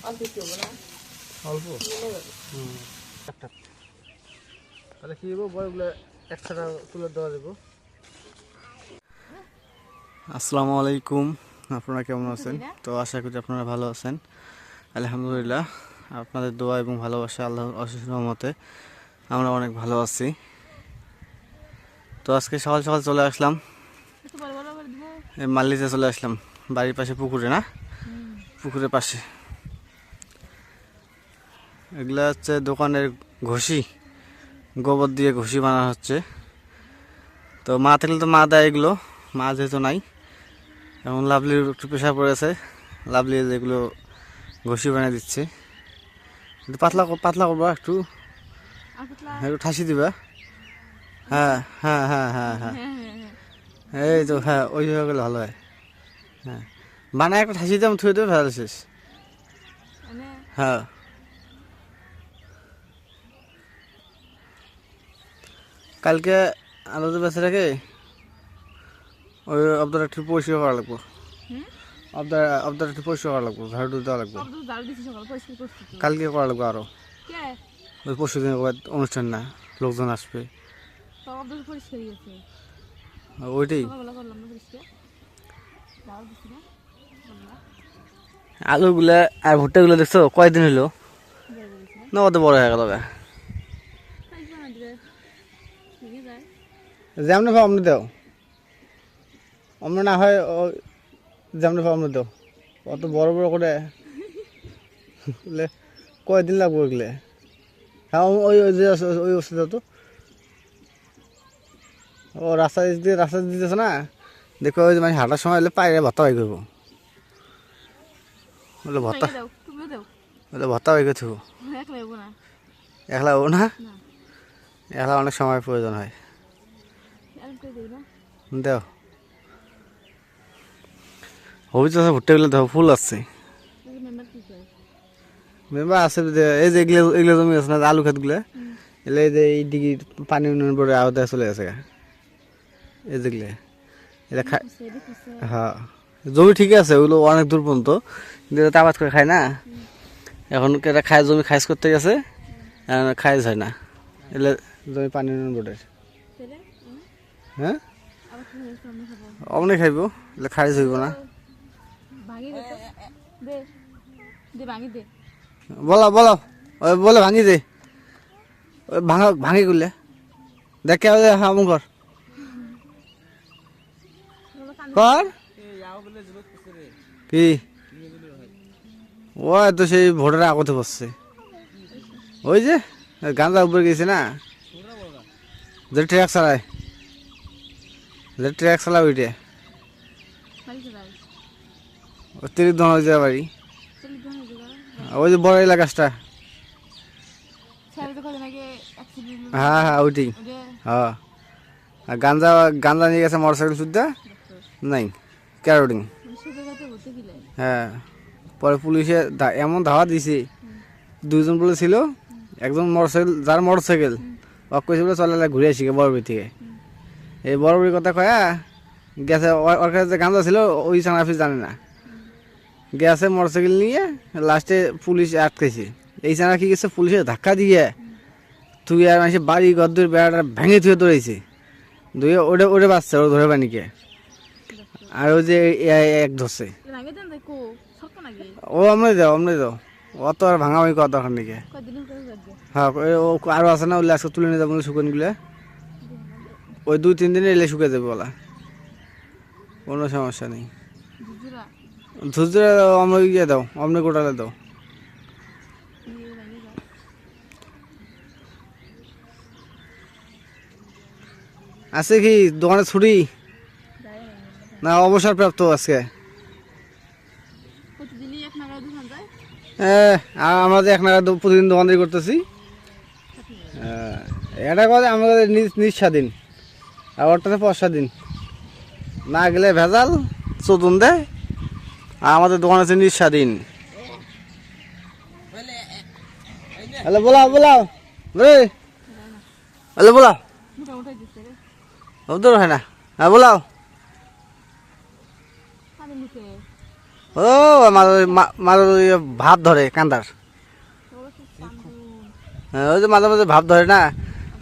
অল্প একটু হবো না অল্প তাহলে কি দেবো বড়গুলো একসাথে তুলে দেওয়া দেবো। আসসালামু আলাইকুম, আপনারা কেমন আছেন? তো আশা করি আপনারা ভালো আছেন। আলহামদুলিল্লাহ, আপনাদের দোয়া এবং ভালোবাসা আল্লাহর অশেষ রহমতে আমরা অনেক ভালো আছি। তো আজকে সকাল সকাল চলে আসলাম, মাল্লিতে চলে আসলাম, বাড়ির পাশে পুকুরে, না পুকুরের পাশে। এগুলা হচ্ছে দোকানের ঘষি, গোবর দিয়ে ঘষি বানানো হচ্ছে। তো মা থাকলে তো মা দেয় এগুলো, মা যেহেতু নাই, এখন লাভলির একটু পেশা পড়েছে, লাভলি যেগুলো ঘষি বানিয়ে দিচ্ছে। পাতলা পাতলা করবা, একটু একটু ঠাসি দিবা। হ্যাঁ হ্যাঁ হ্যাঁ হ্যাঁ হ্যাঁ এই তো, হ্যাঁ ওইভাবে গেলে ভালো হয়। হ্যাঁ বানায় একটা ঠাসি দিয়ে থুয়ে দেবে, ভালো শেষ। হ্যাঁ কালকে আলাদা বেঁচে রাখে ওই আপনার একটু পরিষ্কার করা লাগবো, আপনার একটু পরিষ্কার করা লাগবো, ঝাড়ু দেওয়া লাগবো। কালকে করা লাগবো আরো, ওই পরশু দিন অনুষ্ঠান না, লোকজন আসবে ওইটাই। আলুগুলা আর ভুট্টাগুলো দেখছো কয়দিন হইলো না, অত বড় হয়ে গেল। যেমন ভাব অমনি দেও, অমনি না হয় যেমন ভাব অমনি দেও, অত বড় বড় করে কয়দিন লাগবো ওইগুলো। হ্যাঁ ওই ওই যে ওই ওষুধ তো ও রাস্তা দিতেছে না, দেখো ওই মানে হাঁটার সময় হলে পায়ে ভত্তা বাই করবো, বলে ভত্তা, বলে ভত্তা বাই করতে একলা হবো না, একলা অনেক সময় প্রয়োজন হয়। দেও হবি তো ভুট্টাগুলো দেখো ফুল আসছে, মেম্বার আছে। এই যে এগুলো এগুলো জমি আছে না, আলু খেতগুলো, এগুলো এই যে এই দিকে পানি উন্নয়ন বোর্ডের আওতায় চলে গেছে। এই যেগুলো এটা খায়, হ্যাঁ জমি ঠিক আছে, ওগুলো অনেক দূর পর্যন্ত, কিন্তু এটা আবাদ করে খায় না। এখন এটা খায়, জমি খাইজ করতে গেছে, খাইজ হয় না, এগুলো জমি পানি উন্নয়ন বোর্ডের। হ্যাঁ অমনি খাইব, এগুলো খাইজ হইব না। বলো বলো ওই বলে ভাঙি দে, ওই ভাঙি করলে দেখে হাম কর কর কি ও তো সেই ভোটার আগতে বসছে, ওই যে গাঁজা উপরে গেছে না, যে ট্রাক চালায়, যে ট্রাক চালায় ওইটা অতিরিক্ত ধন হয়ে যায় বাড়ি, ওই যে বড় এলাকাটা। হ্যাঁ হ্যাঁ ওইটাই, হ্যাঁ গাঞ্জা গাঞ্জা নিয়ে গেছে মোটরসাইকেল সুদ্ধা নাই ক্যারোটিং। হ্যাঁ পরে পুলিশে এমন ধাওয়া দিছে, দুইজন বলে ছিল, একজন মোটরসাইকেল, যার মোটরসাইকেল ওক কইছে বলে চলে ঘুরে আসি বড়বি থেকে। এই বড়বির কথা কয়া গেছে, ওর কাছে যে গাঞ্জা ছিল ওই চানাফি জানে না, গেছে মোটরসাইকেল নিয়ে, লাস্টে পুলিশ আটকেছে। এই চানা কি গেছে, পুলিশের ধাক্কা দিয়ে তুই আর মানুষের বাড়ি গদ্দুর বেড়াটা ভেঙে থুয়ে ধরেছে, ধুয়ে ওটা ওটা বাচ্চা ওরা ধরে বানিকে। আর ওই যে এক ধরছে ও, আমরাই দাও অত আর ভাঙাভাঙি করার দরকার নেই। হ্যাঁ ও আরো আছে না, ওগুলো আজকে তুলে নিয়ে যাবো শুকানগুলো, ওই 2-3 দিনে এলে শুকে যাবে বলা, কোনো সমস্যা নেই। ধুজরা আমরা ইয়ে দাও, অমনি গোটালে দাও। আছে কি দোকানে ছুটি না অবসরপ্রাপ্ত আজকে? আমরা যে 1 নাগাদ প্রতিদিন দোকানদারি করতেছি, এটা কথা আমাদের নিজ স্বাধীন, আর ওরটাতে পশ্চাদিন, না গেলে ভেজাল চতুন দেয়, আর আমাদের দোকান আছে নিজ স্বাধীন। হ্যালো বলাও বলাও রে, হ্যালো বলাও ওদের হয় না, হ্যাঁ বলাও ও মাঝে ভাব ধরে কান্দার, হ্যাঁ ওই যে মাঝে মাঝে ভাব ধরে না,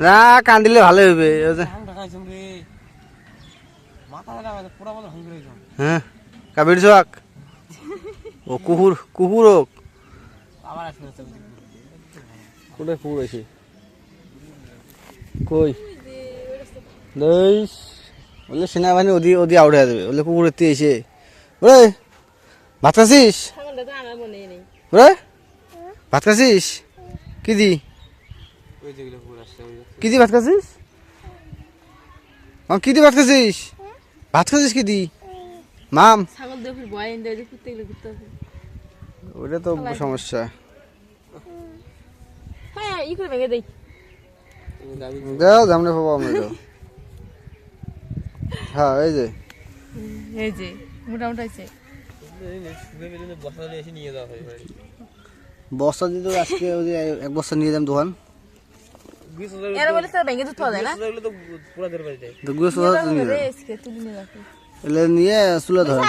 না কান্দিলে ভালো হইবে। হ্যাঁ কাবির চক ও কুকুর কুকুর হোক কোথায় কুকুর আছে কই বললে সেনাবাহিনী ওদি ওদি আউট হয়ে যাবে, বললে কুকুর এতে এসে ওরে ভাত খাচ্ছিস, ওরে ভাত খাচ্ছিস কি দি, কি দি ভাত খাচ্ছিস, কি দি ভাত খাচ্ছিস, ভাত খাচ্ছিস কি দি মাম, ওটা তো সমস্যা। দাও জামনে পাবো আমরা তো, হ্যাঁ এই যে মোটামুটি আছে বস্তা দিয়ে তো আজকে ওই যে এক বস্তা নিয়ে যাম দোকান, এলে নিয়ে চুলে ধরে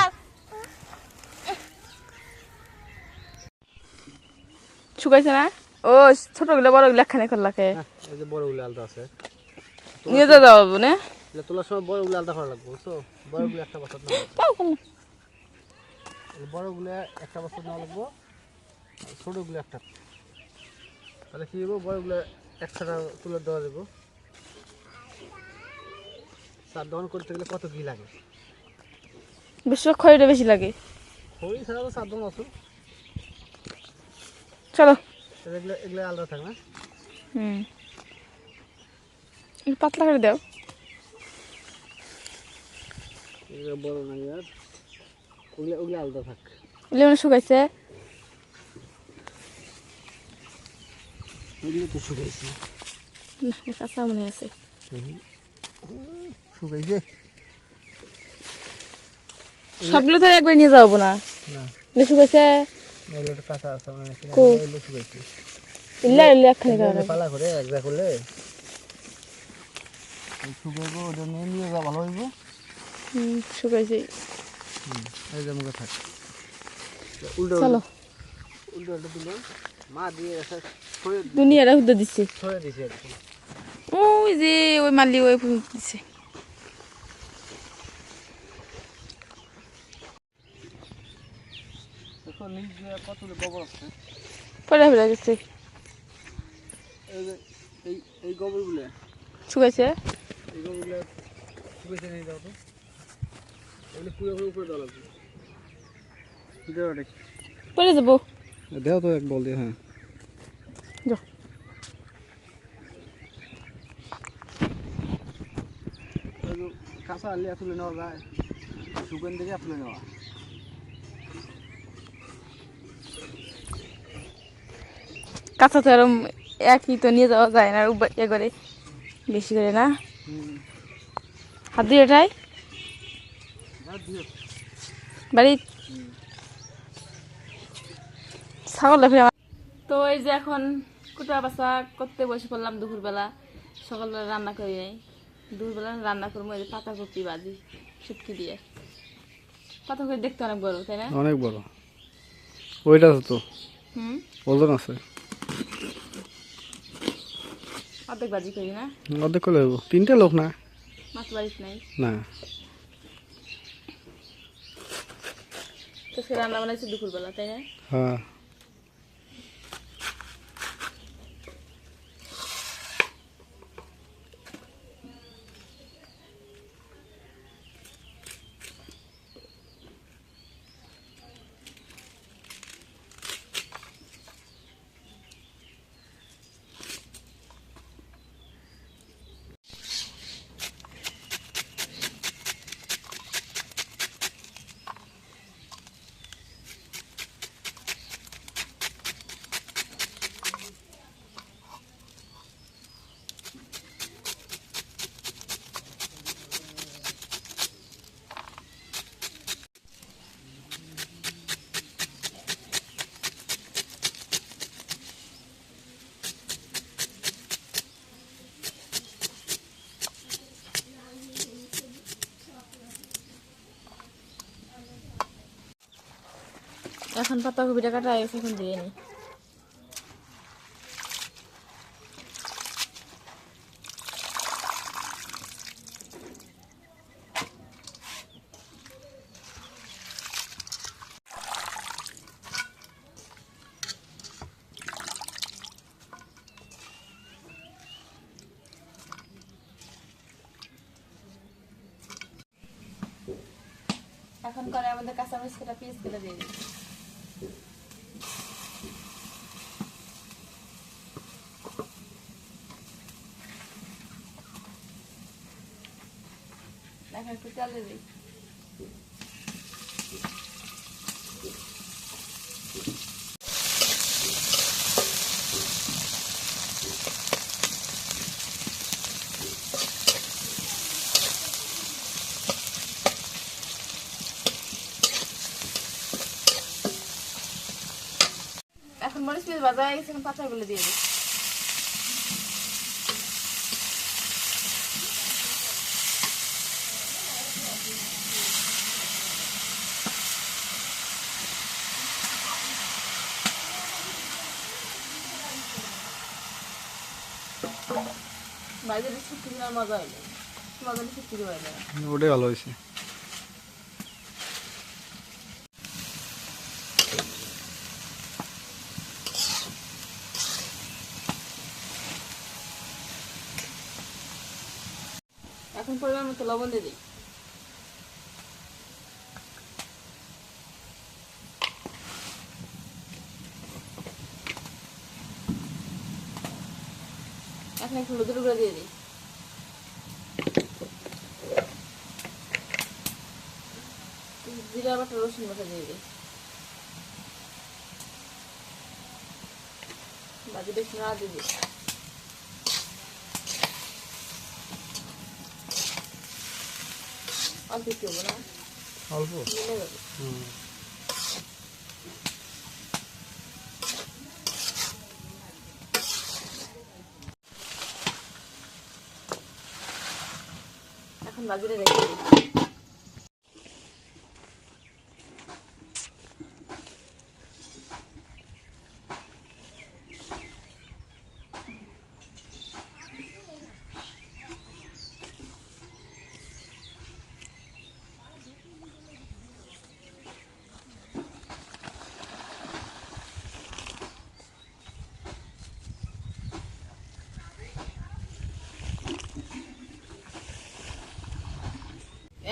শুকাইছে না। ও ছোট গুলো বড় গুলো একখানে করলাকে বড় গুলো আলাদা আছে, নিয়ে যাওয়া যাবো না, তোলার সময় বড় গুলো আলাদা করা লাগবে তো, বড় গুলো একটা বস্তা বড় গুলো একটা বস্তা নেওয়া লাগবো, ছোট গুলো একটা, তাহলে কি হবো বড় গুলো একসাথে তুলে দেওয়া যাবো। চার দোকান করতে গেলে কত কি লাগে, বেশিরভাগ খড়িটা বেশি লাগে, খড়ি ছাড়া তো চার দোকান আছে, চলো এগুলো এগুলো আলাদা থাকে না। পাতলা করে দাও, এগুলো বড় না আর ওগুলো ওগুলো আলাদা থাক, লেমন শুকাইছে, ওগুলো তো শুকাইছে কাঁচা মনে আছে, শুকাইছে সবগুলো তো একবার নিয়ে যাবো না, শুকাইছে এগুলো তো কাঁচা আছে মানে এগুলো শুকাইছে, ইল্লা ইল্লা একখানে করা পালা করে এক জায়গা করলে শুকাইবো, ওটা নিয়ে নিয়ে যাওয়া ভালো হইব। শুকাইছে এই যে মুখে থাক চলো উল্টো উল্টো দিল মা দিয়ে দুনিয়াটা হুদ্দা দিচ্ছে, ছড়ে দিছে ওই যে ওই মালি ওই দিচ্ছে, কতগুলো গোবর আছে পড়ে ফেলে গেছে, এই এই গোবরগুলো শুকাইছে, এই গোবরগুলো শুকাইছে নিয়ে যাও তো, এগুলো পুরো করে উপরে দেওয়া লাগবে, পড়ে যাবো, দেও তো এক বল দিয়ে, হ্যাঁ যাও কাঁচা আলিয়া তুলে নেওয়া যায়, শুকান থেকে তুলে নেওয়া, কাঁচা তো এরম একই তো নিয়ে যাওয়া যায় না, ইয়ে করে বেশি করে না, হাত দিয়ে এটাই বাড়ি ছাগল ফিরে। তো এই যে এখন কুটা বাসা করতে বসে পড়লাম দুপুরবেলা, সকালবেলা রান্না করি নাই, দুপুরবেলা রান্না করবো এই যে পাতাকপি ভাজি শুটকি দিয়ে, পাতাকপি দেখতে অনেক বড় তাই না, অনেক বড় ওইটা তো ওজন আছে, অর্ধেক ভাজি করি না, অর্ধেক করে হইব, তিনটে লোক না, মাছ বাড়িতে নাই না তো সে রান্না বানাইছে দুপুরবেলা তাই না, হ্যাঁ এখন পাতাকপিটা কাটা হয়ে গেছে, এখন দিয়ে নিই। এখন করে আমাদের কাঁচামরিচ কেটে পিস কেটে দিয়ে দিই। এখন একটু তেল দিয়ে দিই। এখন মরিচ পিস ভাজা হয়ে গেছে, এখন পাতাগুলো দিয়ে দিই। বাইরে শুক্তি দিনের মজা হইলে মজা হলে শুক্তি দেওয়া যায়। ওটাই ভালো হয়েছে। এখন পরিমাণ মতো লবণ দিয়ে দিই। এখন একটু হলুদের গুঁড়া দিয়ে দিই। জিরা বাটা, রসুন বাটা দিয়ে দিই। বাজি বেশি না দিয়ে দিই। অল্প একটু হবো না, অল্প মিলে যাবে। এখন বাজিটা রেখে দিই।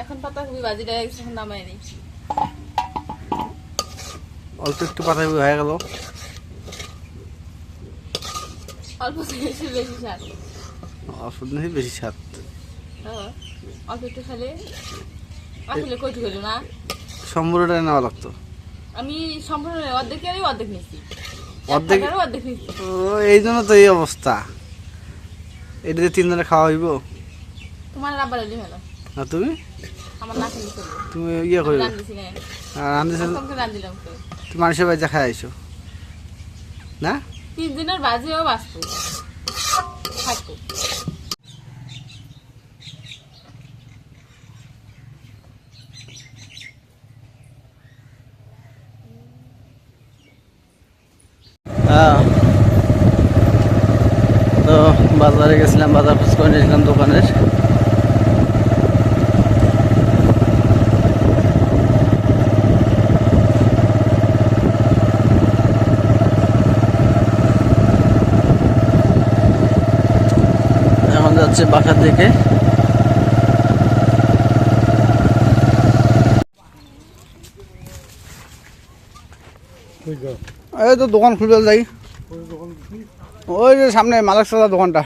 এখন পাতাকপি ভাজিটা হয়ে গেছে, এখন নামাই নিই। অল্প একটু পাতাকপি হয়ে গেল। অল্প বেশি বেশি স্বাদ। অল্প দিনে বেশি স্বাদ। হ্যাঁ, অল্প একটু খেলে আসলে কইটু খেলো না। সম্পূর্ণটা নেওয়া লাগতো। আমি সম্পূর্ণ অর্ধেক আমি অর্ধেক নিচ্ছি, অর্ধেক? অর্ধেক নিচ্ছি। ও, এই জন্য তো এই অবস্থা। এটা দিয়ে 3 জনে খাওয়া হইব। তোমার রাব্বার হলে ভালো, আর তুমি আমার না খেলে চলবে। তুমি ইয়ে করবে। রান্ধিছি না, আর রাঁধেছে তোমাকে রান্ধিলাম তো। তুমি মানুষের বাড়িতে খাই আইছো না? 3 দিনের বাজিও বাঁচতো থাকতো। তো বাজারে গেছিলাম, বাজার খোঁজ করে নিয়েছিলাম দোকানের। এখন যাচ্ছে বাসার দিকে। এই তো দোকান খুলবে যাই, ওই যে সামনে মালিক সাদা দোকানটা।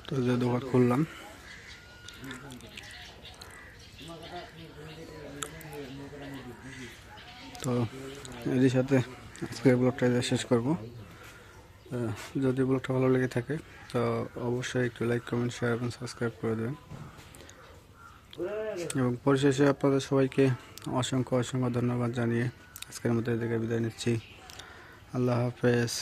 তো যে দোকান খুললাম, তো এরই সাথে আজকের ব্লগটা শেষ করব। যদি ব্লগটা ভালো লেগে থাকে তো অবশ্যই একটু লাইক, কমেন্ট, শেয়ার এবং সাবস্ক্রাইব করে দেবেন। এবং পরিশেষে আপনাদের সবাইকে অসংখ্য ধন্যবাদ জানিয়ে আজকের মতো এদিকে বিদায় নিচ্ছি। আল্লাহ হাফেজ।